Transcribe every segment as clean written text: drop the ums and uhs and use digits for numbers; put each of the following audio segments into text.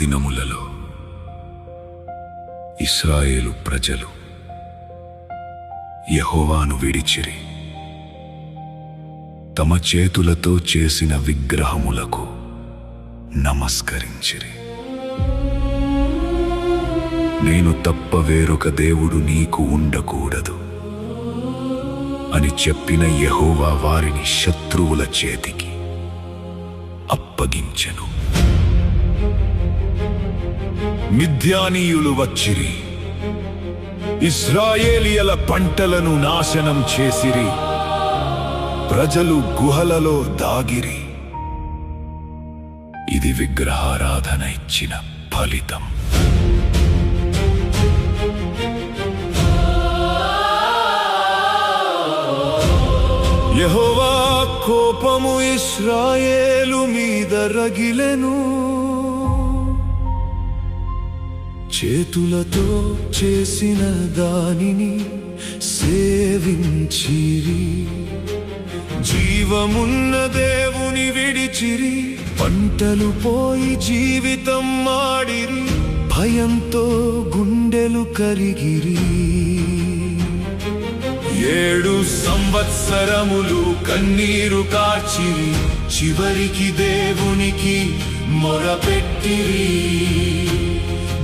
దినములలో ఇశ్రాయేలు ప్రజలు యెహోవాను విడిచిరి, తమ చేతులతో చేసిన విగ్రహములకు నమస్కరించిరి. నేను తప్ప వేరొక దేవుడు నీకు ఉండకూడదు అని చెప్పిన యెహోవా వారిని శత్రువుల చేతికి అప్పగించెను. మిద్యానీయులు వచ్చిరి, ఇశ్రాయేలీయుల పంటలను నాశనం చేసిరి, ప్రజలు గుహలలో దాగిరి. ఇది విగ్రహారాధన ఇచ్చిన ఫలితం. యెహోవా కోపము ఇశ్రాయేలు మీద రగిలెను, చేతులతో చేసిన దానిని సేవించిరి, జీవమున్న దేవుని విడిచిరి, పంటలు పోయి జీవితం మాడిరి, భయంతో గుండెలు కరిగిరి. 7 సంవత్సరములు కన్నీరు కార్చిరి, చివరికి దేవునికి మొరపెట్టిరి.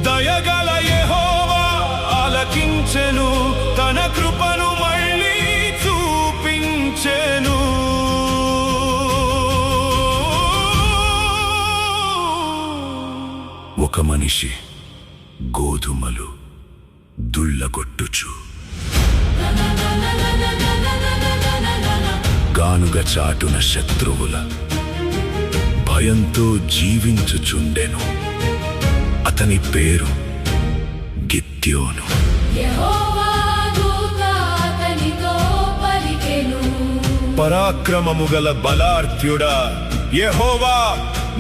దయగల యెహోవా ఆలకించెను, తన కృపను మళ్ళీ చూపించెను. ఒక మనిషి గోధుమలు దుళ్ళగొట్టుచు గానుగ చాటున శత్రువుల భయంతో జీవించుచుండెను. అతని పేరు గిద్యోను. పరాక్రమము గల బలార్త్యుడా, యెహోవా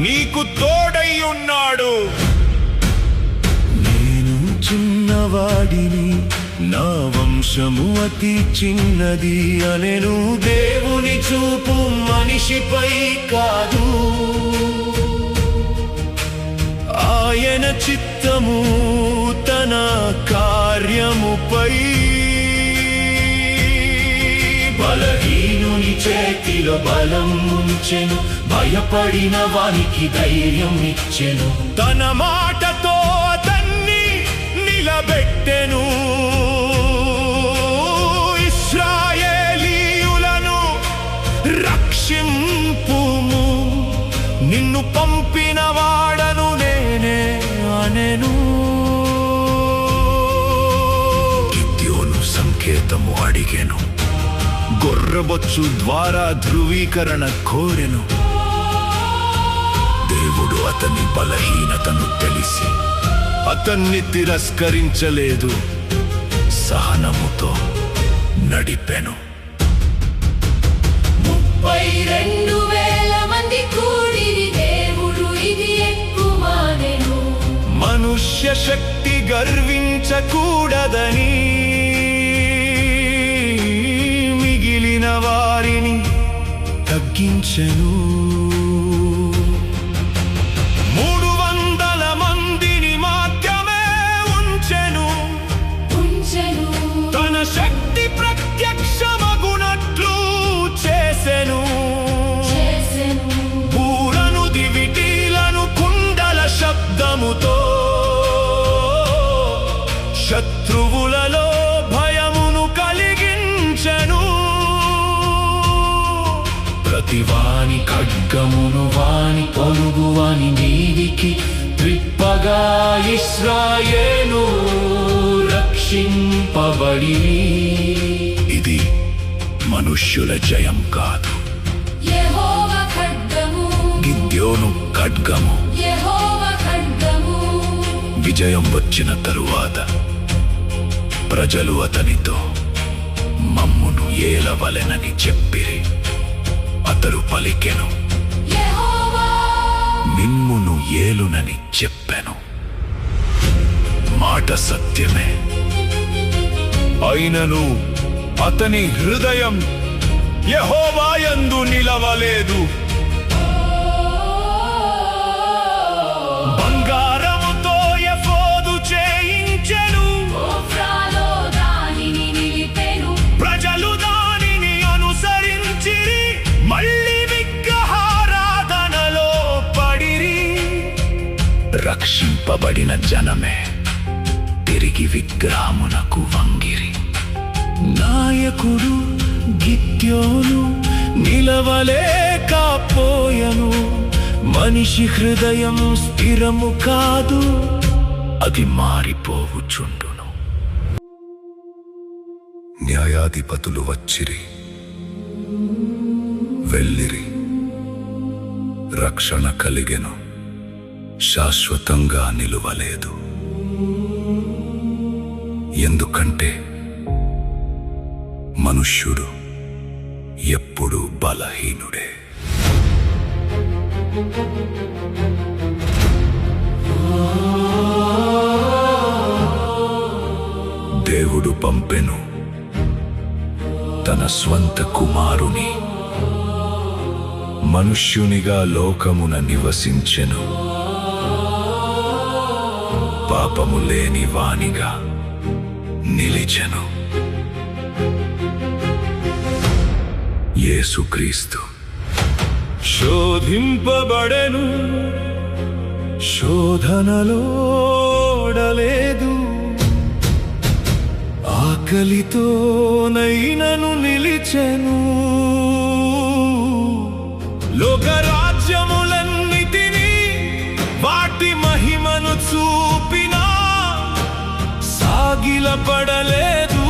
నీకు తోడై ఉన్నాడు. నేను చిన్నవాడిని, నా వంశము అతి చిన్నది అనెను. దేవుని చూపు మనిషిపై కాదు, ఆయన చిత్తము తన కార్యముపై. బలహీనుని చేతిలో బలం ఉంచెను, భయపడిన వానికి ధైర్యం ఇచ్చెను. తన మాటతో అతన్ని నిలబెట్టెను. ఇశ్రాయేలీయులను రక్షింపుము, నిన్ను పంపిన వాడను నేనే అనెను. గిద్యోను సంకేతము అడిగెను, గొర్రెబొచ్చు ద్వారా ధృవీకరణ కోరెను. దేవుడు అతని బలహీనతను తెలిసి అతన్ని తిరస్కరించలేదు, సహనముతో నడిపెను. 32,000 మంది కూడిరి, దేవుడు ఇది ఎక్కువనెను. మనుష్య శక్తి గర్వించకూడదని మిగిలిన వారిని తగ్గించెను. 300 మందిని మాత్రమే ఉంచెను. తన శక్తి ప్రత్యక్షమగునట్లు చేసెను. పూలను దివిటీలను కుండల శబ్దముతో శత్రువులలో భయమును కలిగించెను. ప్రతివాని ఖడ్గమును వాని పొరుగువాని మీదికి త్రిప్పగా ఇశ్రాయేలు రక్షింపబడి. ఇది మనుష్యుల జయం కాదు, యెహోవా ఖడ్గము. గిద్యోను ఖడ్గము. యెహోవా ఖడ్గము. విజయం వచ్చిన తరువాత ప్రజలు అతనితో మమ్మును ఏలవలెనని చెప్పిరి. అతడు పలికెను, యెహోవా మిమ్మును ఏలునని చెప్పెను. మాట సత్యమే, అయినను అతని హృదయం యెహోవా యందు నిలవలేదు. బంగార రక్షింపబడిన జనమే తిరిగి విగ్రహమునకు వంగిరి. నాయకుడు గిద్యోను నిలవలేకపోయెను. మనిషి హృదయం స్థిరము కాదు, అది మారిపోవుచుండును. న్యాయాధిపతులు వచ్చిరి, వెళ్ళిరి, రక్షణ కలిగెను, శాశ్వతంగా నిలువలేదు. ఎందుకంటే మనుష్యుడు ఎప్పుడూ బలహీనుడే. దేవుడు పంపెను తన స్వంత కుమారుని, మనుష్యునిగా లోకమున నివసించెను. పాపము లేని వానిగా నిలిచెను. యేసుక్రీస్తు శోధింపబడెను, శోధనలో ఓడలేదు. ఆకలితో నైనను నిలిచెను. లోకరాజ్యములన్నిటినీ వాటి మహిమను చూపినా సాగిలపడలేదు,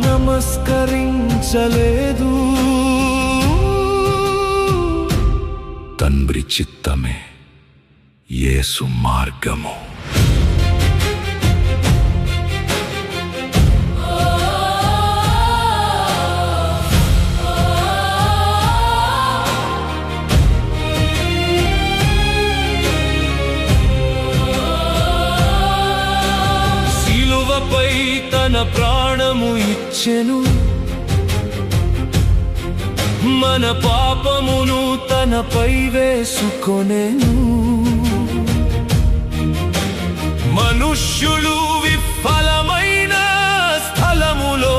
నమస్కరించలేదు. తండ్రి చిత్తమే యేసు మార్గము. శిలువపై తన ప్రాణము ఇచ్చెను, మన పాపమును తనపై వేసుకొనెను. మనుష్యులు విఫలమైన స్థలములో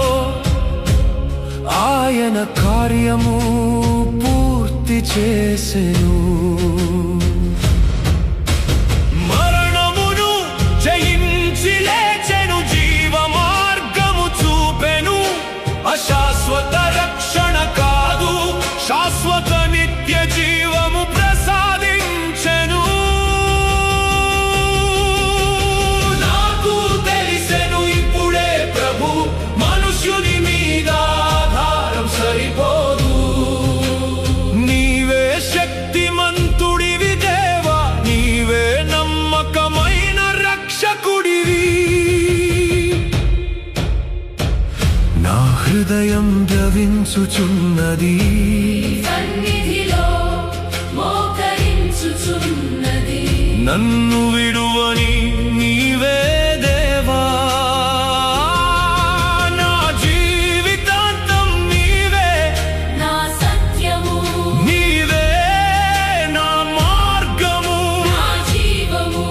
ఆయన కార్యము పూర్తి చేసెను. మరణమును జయించి లేచెను, జీవ మార్గము చూపెను. అశాశ్వత రక్షణ కాదు, శాశ్వత నిత్య జీవము ప్రసాదించెను. నాకు తెలిసెను ఇప్పుడే ప్రభు, మనుష్యుని మీద ఆధారం సరిపోదు. నీవే శక్తిమంతుడివి దేవా, నీవే నమ్మకమైన రక్షకుడివి. నా హృదయం ద్రవించుచున్నది, సన్నిధిలో మోకరించుచున్నది. నన్ను విడువని నీవే దేవా, నా జీవితాంతం నీవే, నా సత్యము, నీవే నా మార్గము, నా జీవము.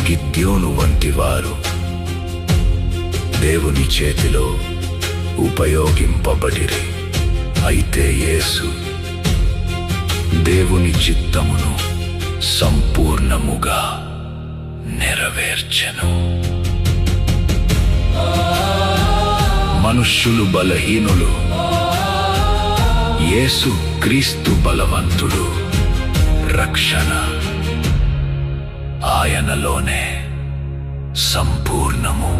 గిద్యోను వంటి వారు దేవుని చేతిలో ఉపయోగింపబడిరి. అయితే యేసు దేవుని చిత్తమును సంపూర్ణముగా నెరవేర్చెను. మనుష్యులు బలహీనులు, యేసు క్రీస్తు బలవంతుడు. రక్షణ ఆయనలోనే సంపూర్ణము.